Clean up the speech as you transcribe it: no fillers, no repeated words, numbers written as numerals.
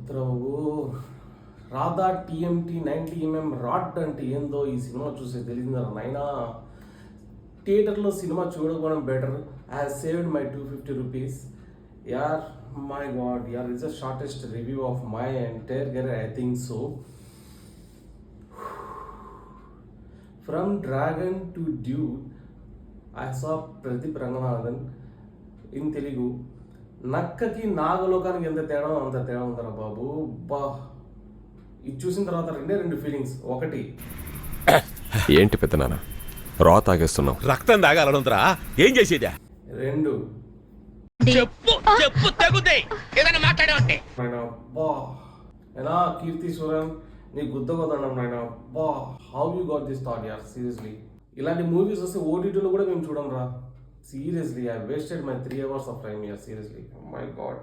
Throw Radha TMT 90mm rod అంటే ఏందో ఈ సినిమా చూసే తెలియదు నైనా. థియేటర్లో సినిమా చూడకపోవడం better. I saved my 250 rupees. యార్ మై గాడ్ యార్, it's the shortest review of my entire career, I think so. From Dragon to Dude I saw Pradeep Ranganathan in Telugu. నక్కకి నాగలోకానికి ఎంత తేడా అంత తేడా ఉందరా బాబు. బా, ఇది చూసిన తర్వాత రెండు ఫీలింగ్స్. ఒకటి, ఏంటి పెద్దనాన్న రా తాగేస్తున్నావు? రక్తం తాగాలనుందిరా, ఏం చేసేదా? రెండు, చెప్పు చెప్పు తగుదే ఏదైనా మాట్లాడే. బా ఎలా కీర్తి సురన్ నీ గుద్ద కొదడం నాయన. బా, how you got this thought యార్, సీరియస్లీ. ఇలాంటి మూవీస్ వస్తే ఓటీటీలో కూడా మేము చూడం రా. Seriously, I wasted my 3 hours of time here. Seriously, oh my god.